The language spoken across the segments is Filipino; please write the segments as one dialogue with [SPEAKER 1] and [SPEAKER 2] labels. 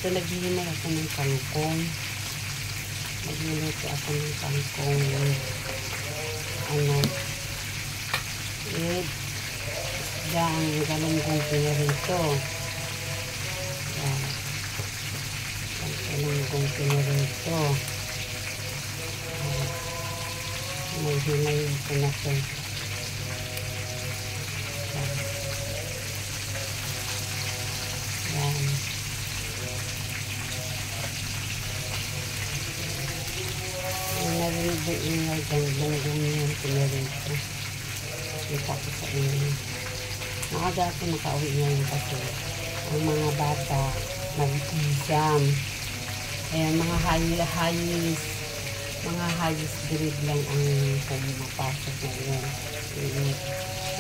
[SPEAKER 1] Ito, naghihinay ako ng kangkong. Nagluluto ako ng kangkong with ang galunggong pinarito. Yan. Ang galunggong pinarito. May hinay ko na ito. Yan. Narinig ang galunggong yan pinarito. Kita ko sa inyo. Nakaga ako nakauwi ngayon kasi ang mga bata nag-exam. Ayan, mga highest grade lang ang pumapasok ngayon.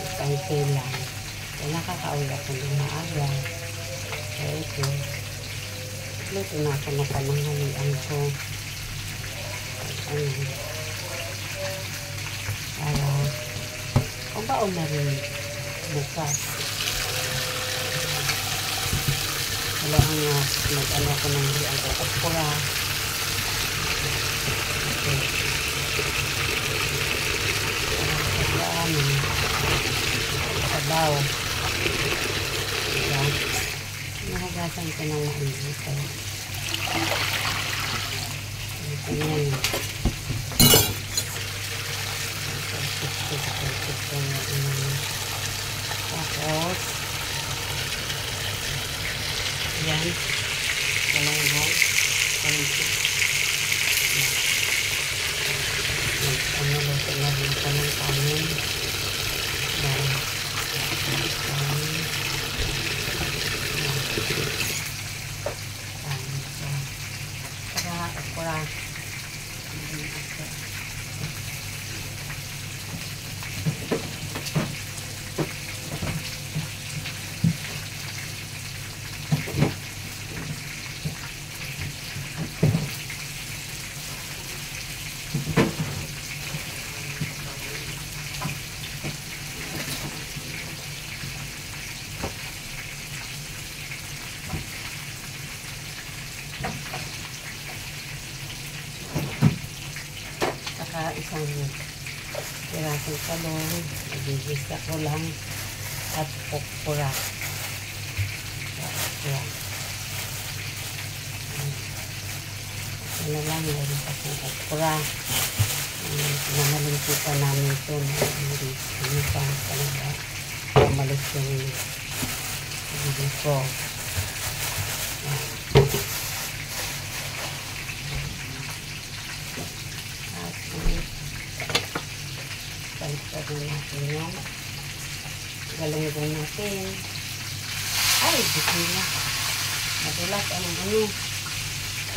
[SPEAKER 1] Isang lang. Kaya nakakauwi ako ng maaga. Kaya ito, luto na ako na pananghalian ko. Para kabaon na rin bukas. Wala ang mag-ano ako ng riyan ko. Okra. Okay. Sabaw. Ayan. Nahagasan ko na mainit. Ito yan. Tapos yan galunggong pancit luto na rin ito ng kanin yan okra isang pirasong talong, ibigisa ko lang at okra. Ano lang, meron pa kong okra. Pinamalintipan namin ito. Ano pa talaga. Pamalit yung ibigay ko. Baliktad na natin yan. Galunggong natin. Ay, buti na. Madulas ang ano.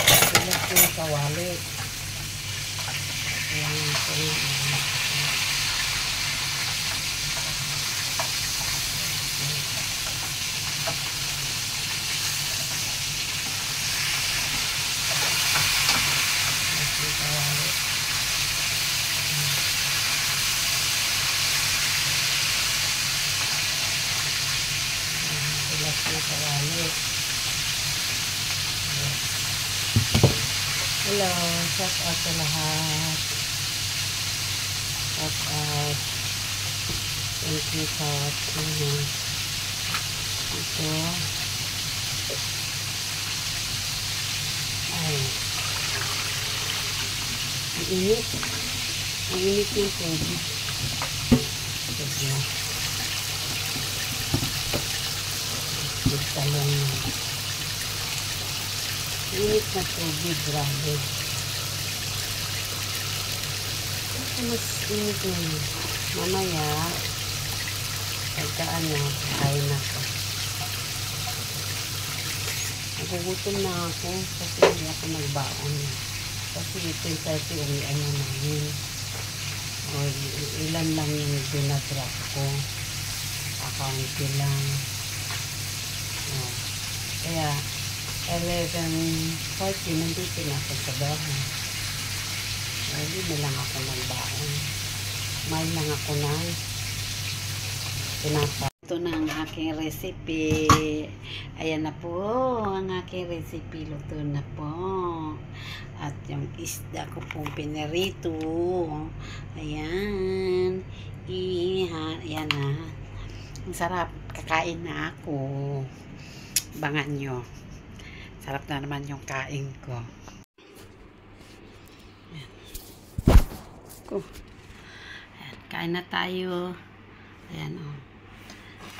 [SPEAKER 1] Madulas yung kawali. Ayan natin. Hello, shout out sa lahat. Shout out. Thank you sa watching. Ito. Ay. Ang init. Ang init yung tubig. Ito na. Talong. Init na tubig, grabe. Mas init na. Mamaya, pagkaan na, kain na ako. Nagugutom na ako kasi hindi ako nagbaon. Kasi 10:30 umian na namin. O ilan lang yung dinadrop ko. Akaunti lang. Kaya 11:40 nandito na ako sa bahay. Hindi na lang ako nagbaon. May lang ako ng tinapa. Ito na ang aking recipe. Ayan na po ang aking recipe. Luto na po. At yung isda ko pong pinirito. Ayan. Ayan na. Ang sarap. Kakain na ako. Bangan nyo. Sarap na naman yung kain ko. Ayan. Ayan. Kain na tayo. Ayan o.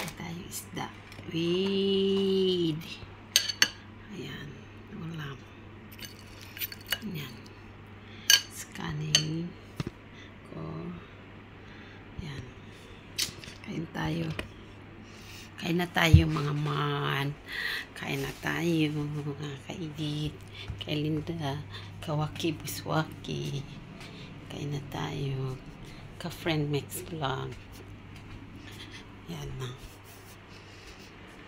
[SPEAKER 1] Tayo isda with ayan, ulam. Ayan. Scanning ko. Ayan. Kain tayo. Kain na tayo mga man. Kain na tayo mga kaidit. Kay Linda. Kawaki Buswaki. Kain na tayo. Ka-friend mix vlog. Ayan na.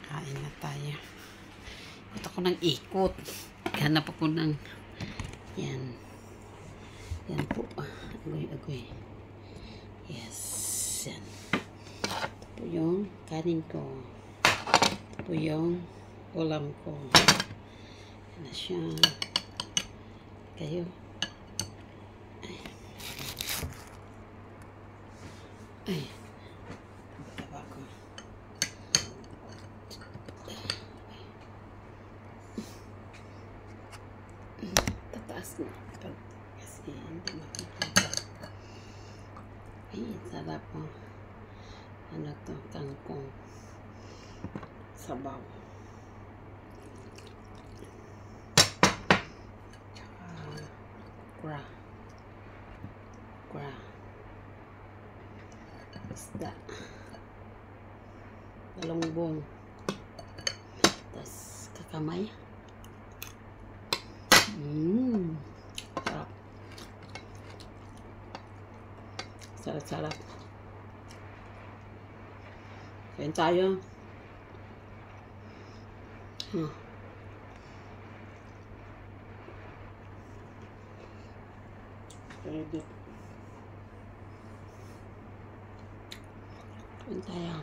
[SPEAKER 1] Kain na tayo. Ikot ako ng ikot. Hanap ako ng yan. Yan po. Agoy. Yes. Yan. Ito po yung kanin ko. Ito po yung ulam ko. Yan na siya. Kayo. Ay. Tataas na kasi hindi makikita. Ay, sarap po. Ano to? Kangkong sabaw. Tsaka gra isda galongbong tas kakamay. Sarap. Kain tayo. Ready. Kain tayo.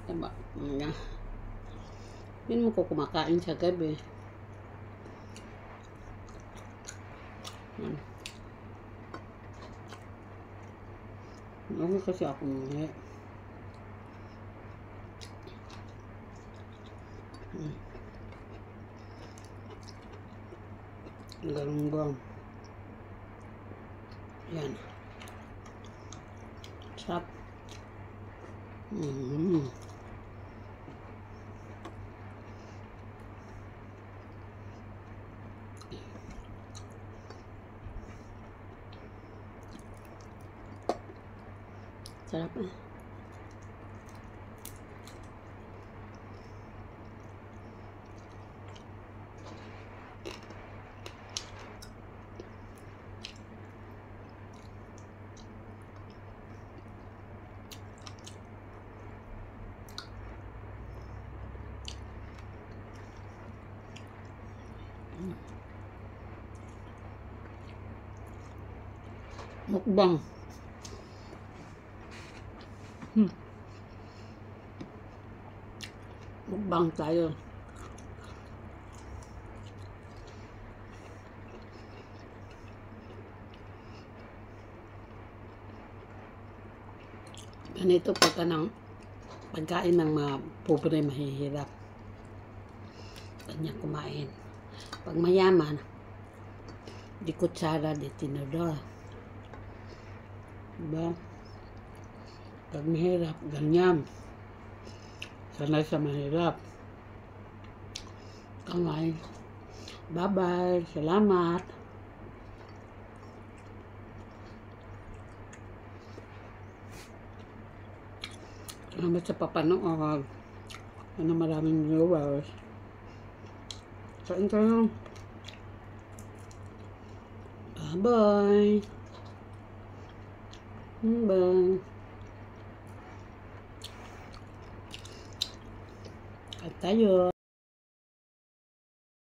[SPEAKER 1] Tama. Hindi mo ko kumakain sa gabi. Ano kasi ako mga galunggong. Yan. Sarap. Sarap eh. Mukbang. Mukbang tayo. Ganito pagka ng pagkain ng mga pobre mahihirap. Kanya kumain. Pag mayaman, di kutsara, di tinador. Diba? Pag mahirap, ganyan. Sanay sa mahirap. Kamay. Bye-bye. Salamat. Salamat sa papanood. Ano maraming viewers. Kain tayo. Bye-bye. Bye. Kain tayo.